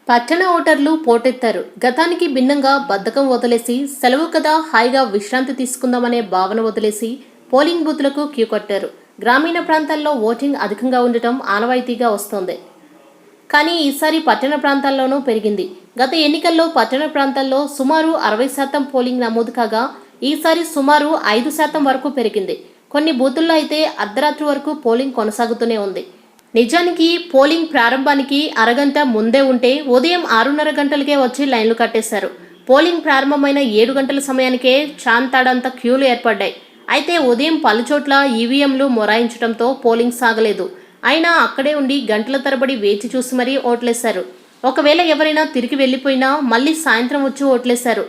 పట్టణ ఓటర్లు పోటెత్తారు. గతానికి భిన్నంగా బద్ధకం వదిలేసి సెలవు కదా హాయిగా విశ్రాంతి తీసుకుందామనే భావన వదిలేసి పోలింగ్ బూత్లకు క్యూ కట్టారు. గ్రామీణ ప్రాంతాల్లో ఓటింగ్ అధికంగా ఉండటం ఆనవాయితీగా వస్తోంది. కానీ ఈసారి పట్టణ ప్రాంతాల్లోనూ పెరిగింది. గత ఎన్నికల్లో పట్టణ ప్రాంతాల్లో సుమారు 60% పోలింగ్ నమోదు కాగా ఈసారి సుమారు 5% వరకు పెరిగింది. కొన్ని బూతుల్లో అయితే అర్ధరాత్రి వరకు పోలింగ్ కొనసాగుతూనే ఉంది. నిజానికి పోలింగ్ ప్రారంభానికి అరగంట ముందే ఉంటే ఉదయం 6:30 గంటలకే వచ్చి లైన్లు కట్టేశారు. పోలింగ్ ప్రారంభమైన 7 గంటల సమయానికే చాంతాడంత క్యూలు ఏర్పడ్డాయి. అయితే ఉదయం పలుచోట్ల ఈవీఎంలు మొరాయించడంతో పోలింగ్ సాగలేదు. అయినా అక్కడే ఉండి గంటల తరబడి వేచి చూసి మరీ ఓట్లేశారు. ఒకవేళ ఎవరైనా తిరిగి వెళ్లిపోయినా మళ్ళీ సాయంత్రం వచ్చి ఓట్లేశారు.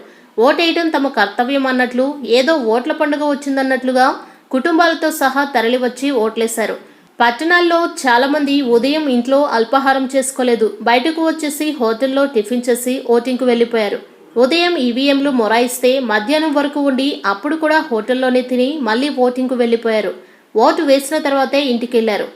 ఓటేయడం తమ కర్తవ్యం అన్నట్లు, ఏదో ఓట్ల పండుగ వచ్చిందన్నట్లుగా కుటుంబాలతో సహా తరలివచ్చి ఓట్లేశారు. పట్టణాల్లో చాలా మంది ఉదయం ఇంట్లో అల్పాహారం చేసుకోలేదు. బయటకు వచ్చేసి హోటల్లో టిఫిన్ చేసి ఓటింగ్కు వెళ్లిపోయారు. ఉదయం ఈవీఎంలు మొరాయిస్తే మధ్యాహ్నం వరకు ఉండి అప్పుడు కూడా హోటల్లోనే తిని మళ్ళీ ఓటింగ్కు వెళ్లిపోయారు. ఓటు వేసిన తర్వాతే ఇంటికెళ్లారు.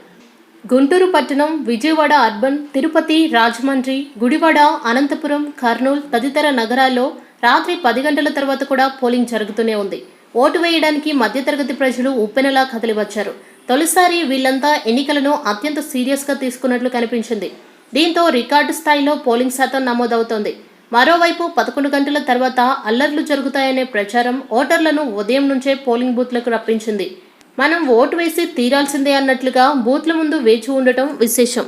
గుంటూరు పట్టణం, విజయవాడ అర్బన్, తిరుపతి, రాజమండ్రి, గుడివాడ, అనంతపురం, కర్నూలు తదితర నగరాల్లో రాత్రి 10 గంటల తర్వాత కూడా పోలింగ్ జరుగుతూనే ఉంది. ఓటు వేయడానికి మధ్యతరగతి ప్రజలు ఉప్పెనలా కదిలివచ్చారు. తొలిసారి వీళ్లంతా ఎన్నికలను అత్యంత సీరియస్గా తీసుకున్నట్లు కనిపించింది. దీంతో రికార్డు స్థాయిలో పోలింగ్ శాతం నమోదవుతోంది. మరోవైపు 11 గంటల తర్వాత అల్లర్లు జరుగుతాయనే ప్రచారం ఓటర్లను ఉదయం నుంచే పోలింగ్ బూత్లకు రప్పించింది. మనం ఓటు వేసి తీరాల్సిందే అన్నట్లుగా బూత్ల ముందు వేచి ఉండటం విశేషం.